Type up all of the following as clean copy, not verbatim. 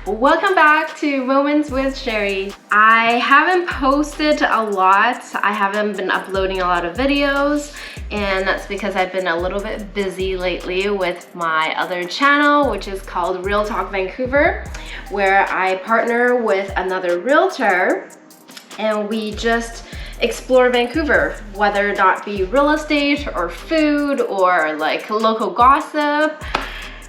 Welcome back to Moments with Sherry. I haven't posted a lot. I haven't been uploading a lot of videos, and that's because I've been a little bit busy lately with my other channel, which is called Real Talk Vancouver, where I partner with another realtor and we just explore Vancouver, whether or not be real estate or food or like local gossip.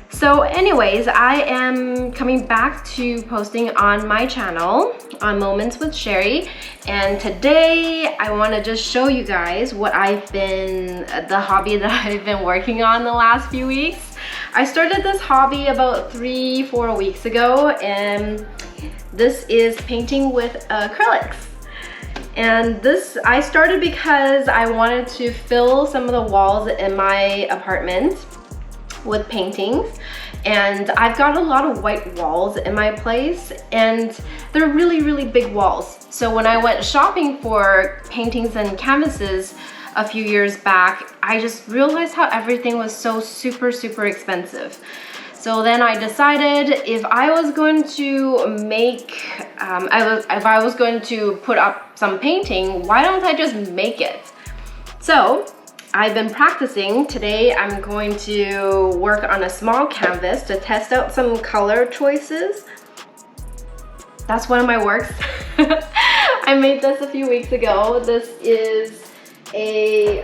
So anyways, I am coming back to posting on my channel on Moments with Sherry, and today I want to just show you guys what the hobby that I've been working on the last few weeks. I started this hobby about 3-4 weeks ago, and this is painting with acrylics. And this I started because I wanted to fill some of the walls in my apartment with paintings, and I've got a lot of white walls in my place and they're really big walls. So when I went shopping for paintings and canvases a few years back, I just realized how everything was so super expensive. So then I decided if I was going to put up some painting, why don't I just make it? So I've been practicing. Today I'm going to work on a small canvas to test out some color choices. That's one of my works. I made this a few weeks ago. This is a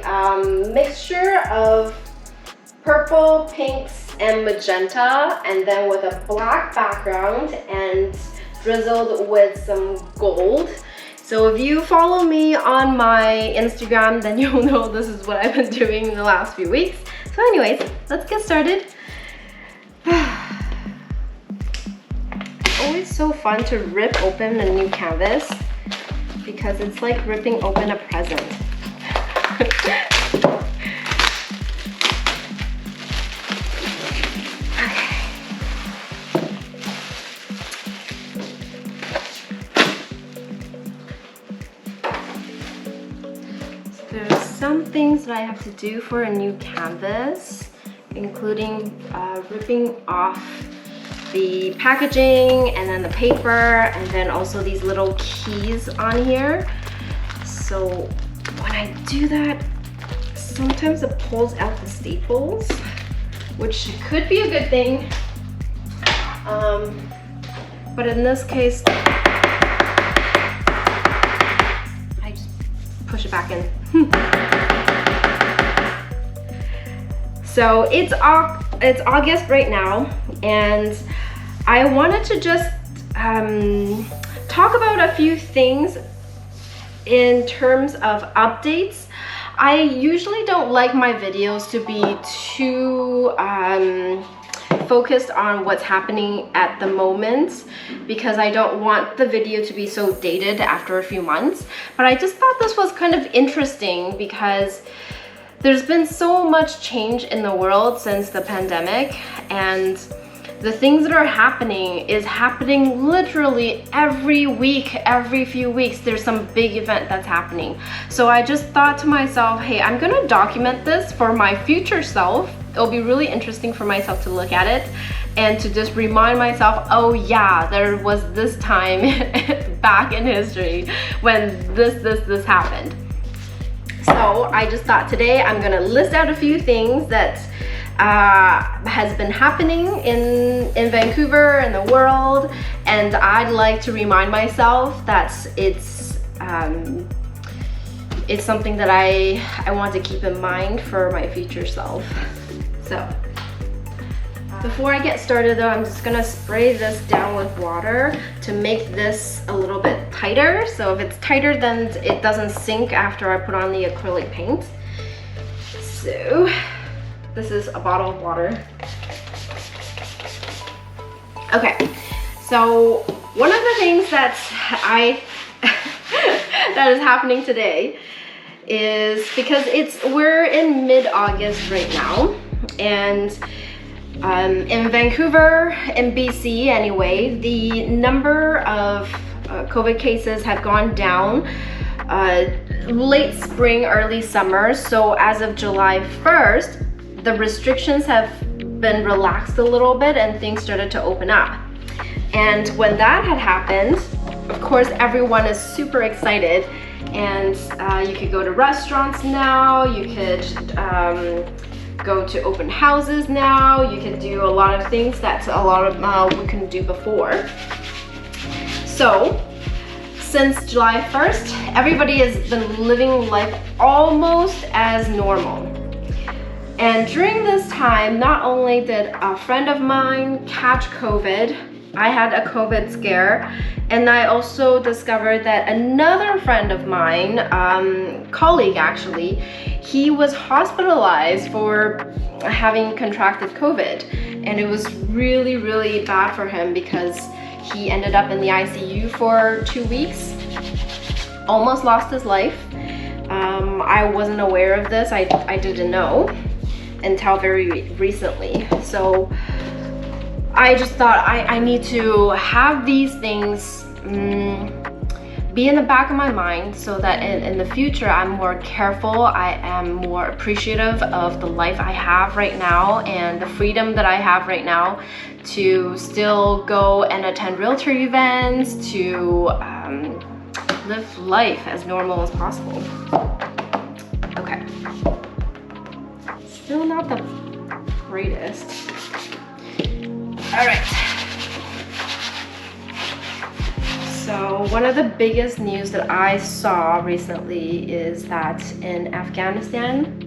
mixture of purple, pinks, and magenta, and then with a black background and drizzled with some gold. So if you follow me on my Instagram, then you'll know this is what I've been doing the last few weeks. So anyways, let's get started. It's always so fun to rip open a new canvas because it's like ripping open a present. There's some things that I have to do for a new canvas, including ripping off the packaging and then the paper, and then also these little keys on here. So when I do that, sometimes it pulls out the staples, which could be a good thing. But in this case, I just push it back in. So it's August right now, and I wanted to just talk about a few things in terms of updates. I usually don't like my videos to be too focused on what's happening at the moment, because I don't want the video to be so dated after a few months. But I just thought this was kind of interesting because there's been so much change in the world since the pandemic, and the things that are happening is happening literally every week, every few weeks. There's some big event that's happening. So I just thought to myself, hey, I'm gonna document this for my future self. It'll be really interesting for myself to look at it and to just remind myself, oh yeah, there was this time back in history when this happened. So I just thought today I'm gonna list out a few things that has been happening in Vancouver and the world, and I'd like to remind myself that it's something that I want to keep in mind for my future self. So before I get started though, I'm just gonna spray this down with water to make this a little bit tighter. So if it's tighter, then it doesn't sink after I put on the acrylic paint. So this is a bottle of water. Okay, so one of the things that that is happening today is because we're in mid-August right now, and in Vancouver, in BC anyway, the number of COVID cases have gone down late spring, early summer. So as of July 1st, the restrictions have been relaxed a little bit and things started to open up. And when that had happened, of course, everyone is super excited, and you could go to restaurants now, you could go to open houses now, you could do a lot of things that we couldn't do before. So, since July 1st, everybody has been living life almost as normal. And during this time, not only did a friend of mine catch COVID, I had a COVID scare, and I also discovered that another friend of mine, colleague actually, he was hospitalized for having contracted COVID, and it was really, really bad for him because he ended up in the ICU for 2 weeks, almost lost his life. I wasn't aware of this, I didn't know until very recently. So I just thought I need to have these things be in the back of my mind so that in the future I'm more careful, I am more appreciative of the life I have right now and the freedom that I have right now to still go and attend realtor events, to live life as normal as possible. Okay. Still not the greatest. All right. So one of the biggest news that I saw recently is that in Afghanistan,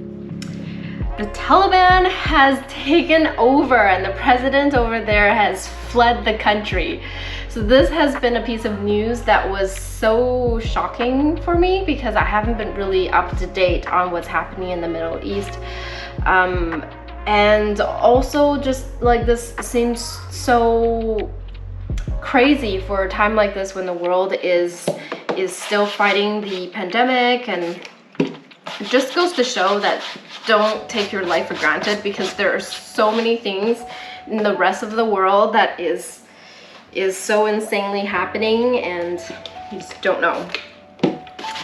the Taliban has taken over and the president over there has fled the country. So this has been a piece of news that was so shocking for me because I haven't been really up to date on what's happening in the Middle East. And also just like this seems so crazy for a time like this when the world is still fighting the pandemic, and it just goes to show that don't take your life for granted because there are so many things in the rest of the world that is so insanely happening and you just don't know.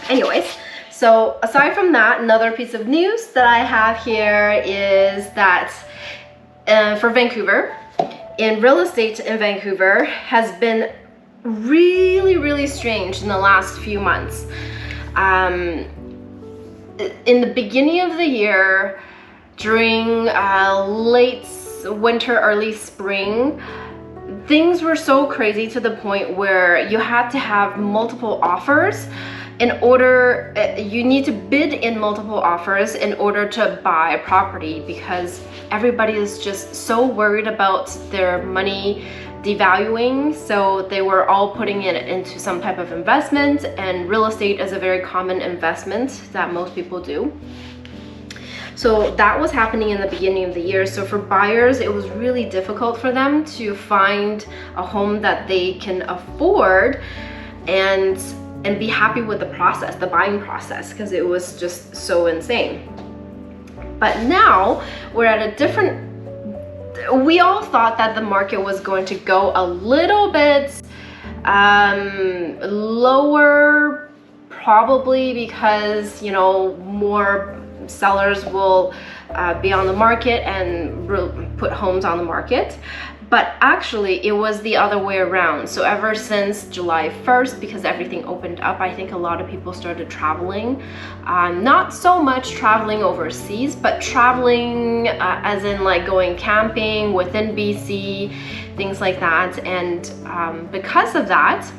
Anyways, so aside from that, another piece of news that I have here is that for Vancouver, in real estate in Vancouver has been really, really strange in the last few months. In the beginning of the year, during late winter, early spring, things were so crazy to the point where you had to have multiple offers in order, you need to bid in multiple offers in order to buy a property because everybody is just so worried about their money devaluing. So they were all putting it into some type of investment, and real estate is a very common investment that most people do. So that was happening in the beginning of the year. So for buyers, it was really difficult for them to find a home that they can afford and be happy with the process, the buying process, because it was just so insane. But now we're at a different, we all thought that the market was going to go a little bit lower, probably because, you know, more sellers will be on the market and put homes on the market. But actually it was the other way around. So ever since July 1st, because everything opened up, I think a lot of people started traveling. Not so much traveling overseas, but traveling as in like going camping within BC, things like that. And because of that,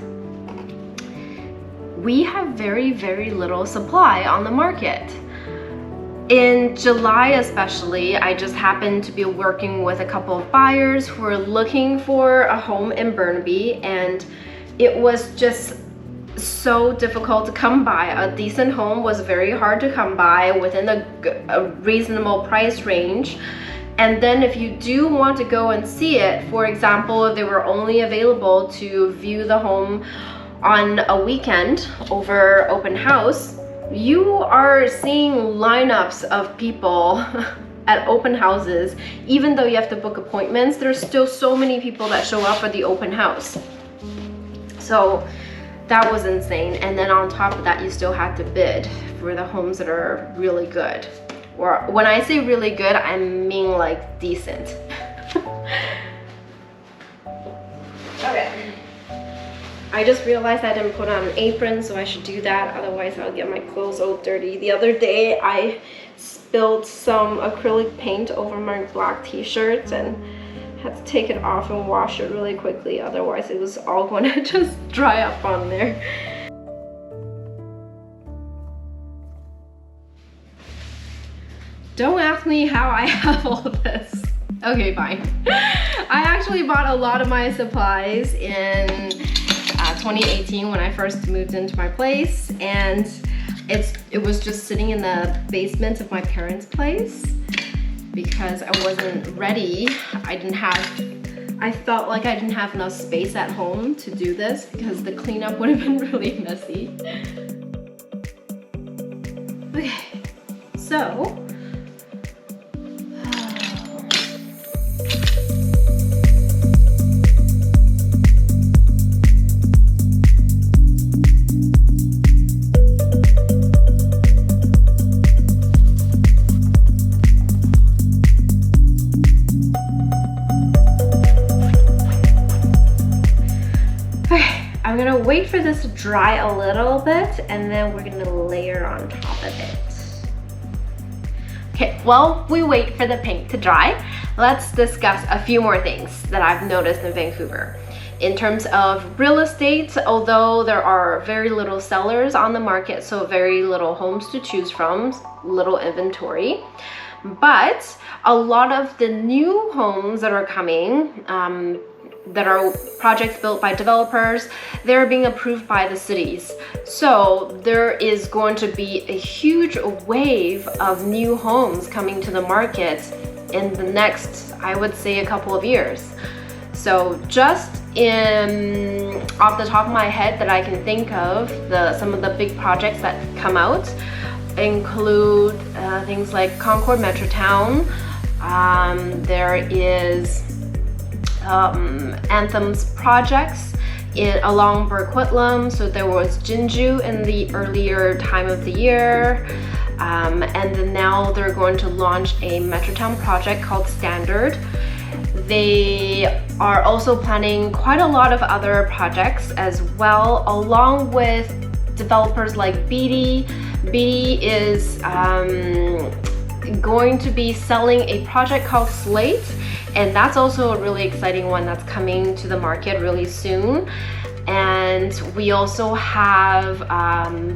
we have very, very little supply on the market. In July especially, I just happened to be working with a couple of buyers who were looking for a home in Burnaby, and it was just so difficult to come by. A decent home was very hard to come by within a reasonable price range. And then if you do want to go and see it, for example, if they were only available to view the home on a weekend over open house, you are seeing lineups of people at open houses. Even though you have to book appointments, there's still so many people that show up for the open house. So that was insane. And then on top of that, you still had to bid for the homes that are really good. Or when I say really good, I mean like decent. Okay. I just realized I didn't put on an apron, so I should do that, otherwise I'll get my clothes all dirty. The other day I spilled some acrylic paint over my black t-shirt and had to take it off and wash it really quickly, otherwise it was all going to just dry up on there. Don't ask me how I have all this. Okay, fine. I actually bought a lot of my supplies in 2018 when I first moved into my place, and it was just sitting in the basement of my parents' place because I wasn't ready. I felt like I didn't have enough space at home to do this because the cleanup would have been really messy. Okay, so I'm gonna wait for this to dry a little bit and then we're gonna layer on top of it. Okay, while we wait for the paint to dry, let's discuss a few more things that I've noticed in Vancouver. In terms of real estate, although there are very little sellers on the market, so very little homes to choose from, little inventory, but a lot of the new homes that are coming, that are projects built by developers, they're being approved by the cities. So there is going to be a huge wave of new homes coming to the market in the next, I would say, a couple of years. So just off the top of my head that I can think of, some of the big projects that come out include things like Concord Metrotown. There is Anthem's projects along Burquitlam. So there was Jinju in the earlier time of the year, and then now they're going to launch a Metrotown project called Standard. They are also planning quite a lot of other projects as well, along with developers like BD. BD is going to be selling a project called Slate, and that's also a really exciting one that's coming to the market really soon. And we also have,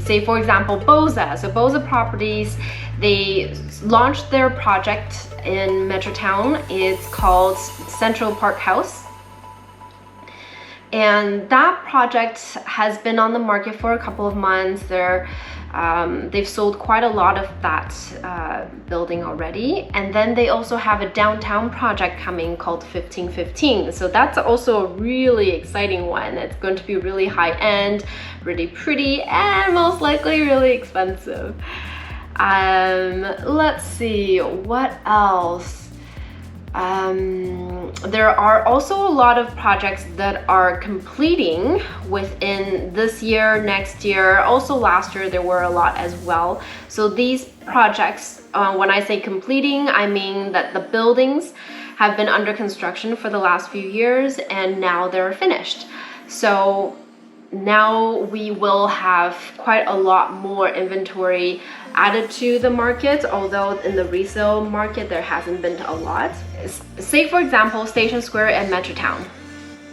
say for example, Boza. So Boza Properties, they launched their project in Metrotown. It's called Central Park House. And that project has been on the market for a couple of months. They've sold quite a lot of that building already. And then they also have a downtown project coming called 1515. So that's also a really exciting one. It's going to be really high-end, really pretty, and most likely really expensive. Let's see, what else? There are also a lot of projects that are completing within this year, next year. Also last year there were a lot as well. So these projects, when I say completing, I mean that the buildings have been under construction for the last few years and now they're finished. So now we will have quite a lot more inventory added to the market, although in the resale market there hasn't been a lot. Say for example, Station Square and Metrotown.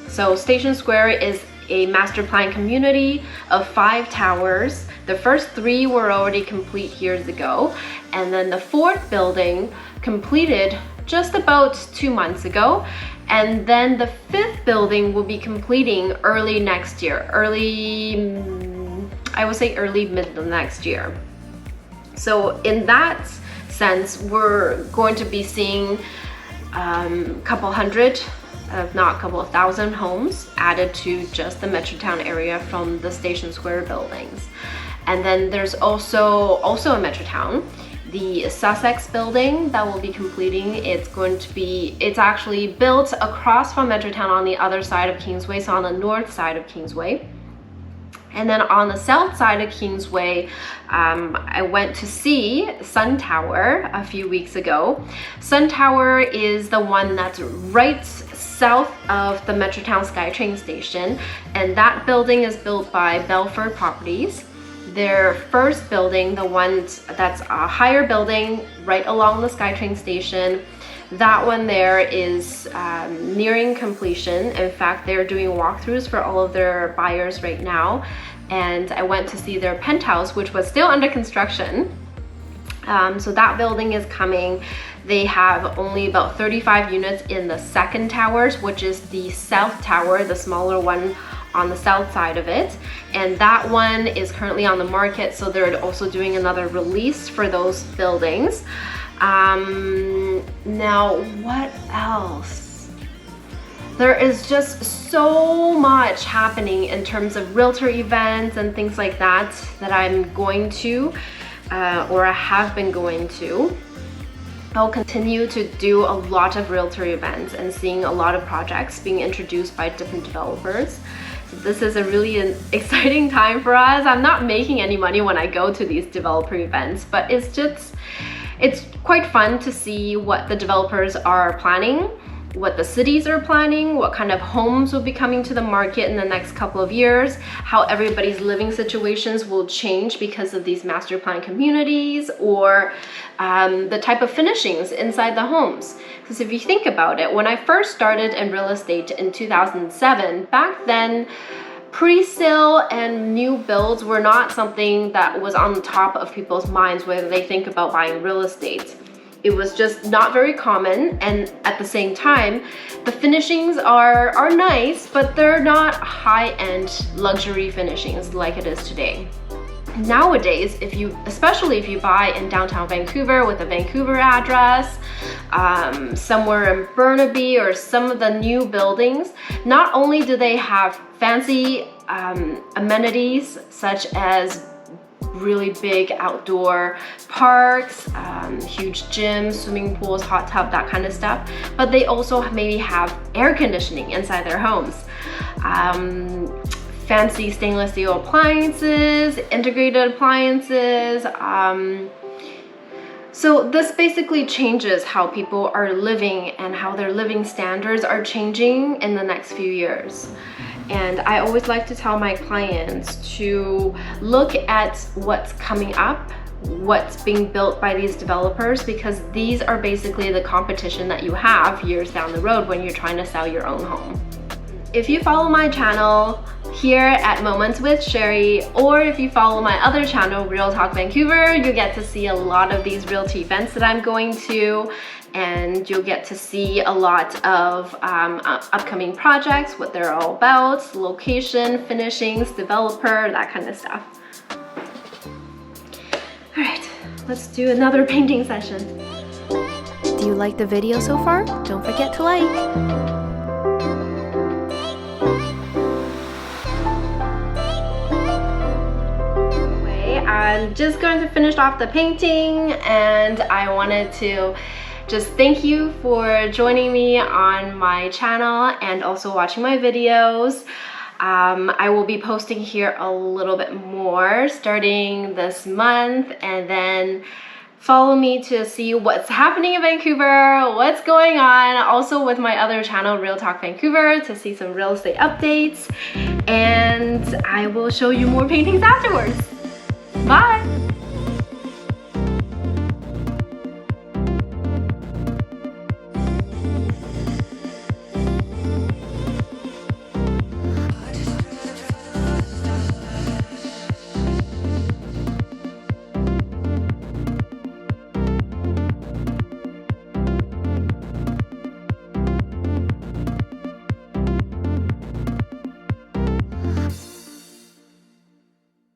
So Station Square is a master plan community of 5 towers. The first 3 were already complete years ago, and then the 4th building completed just about 2 months ago. And then the 5th building will be completing early next year, I would say early mid of next year. So in that sense, we're going to be seeing couple hundred, if not a couple of thousand homes added to just the Metrotown area from the Station Square buildings. And then there's also in Metrotown, the Sussex building that will be completing. It's actually built across from Metrotown on the other side of Kingsway, so on the north side of Kingsway. And then on the south side of Kingsway, I went to see Sun Tower a few weeks ago. Sun Tower is the one that's right south of the Metrotown SkyTrain station, and that building is built by Belford Properties. Their first building, the one that's a higher building right along the SkyTrain station, that one there is nearing completion. In fact, they're doing walkthroughs for all of their buyers right now. And I went to see their penthouse, which was still under construction. So that building is coming. They have only about 35 units in the second towers, which is the south tower, the smaller one on the south side of it. And that one is currently on the market. So they're also doing another release for those buildings. Now, what else? There is just so much happening in terms of realtor events and things like that I'm going to, or I have been going to. I'll continue to do a lot of realtor events and seeing a lot of projects being introduced by different developers. So this is a really exciting time for us. I'm not making any money when I go to these developer events, but it's quite fun to see what the developers are planning, what the cities are planning, what kind of homes will be coming to the market in the next couple of years, how everybody's living situations will change because of these master plan communities, or the type of finishings inside the homes. Because if you think about it, when I first started in real estate in 2007, back then, pre-sale and new builds were not something that was on the top of people's minds when they think about buying real estate. It was just not very common, and at the same time, the finishings are nice, but they're not high-end luxury finishings like it is today. Nowadays, especially if you buy in downtown Vancouver with a Vancouver address, somewhere in Burnaby or some of the new buildings, not only do they have fancy amenities such as really big outdoor parks, huge gyms, swimming pools, hot tub, that kind of stuff, but they also maybe have air conditioning inside their homes. Fancy stainless steel appliances, integrated appliances. So this basically changes how people are living and how their living standards are changing in the next few years. And I always like to tell my clients to look at what's coming up, what's being built by these developers, because these are basically the competition that you have years down the road when you're trying to sell your own home. If you follow my channel here at Moments with Sherry, or if you follow my other channel, Real Talk Vancouver, you get to see a lot of these realty events that I'm going to, and you'll get to see a lot of upcoming projects, what they're all about, location, finishings, developer, that kind of stuff. All right, let's do another painting session. Do you like the video so far? Don't forget to like. I'm just going to finish off the painting, and I wanted to just thank you for joining me on my channel and also watching my videos. I will be posting here a little bit more starting this month, and then follow me to see what's happening in Vancouver, what's going on, also with my other channel, Real Talk Vancouver, to see some real estate updates, and I will show you more paintings afterwards.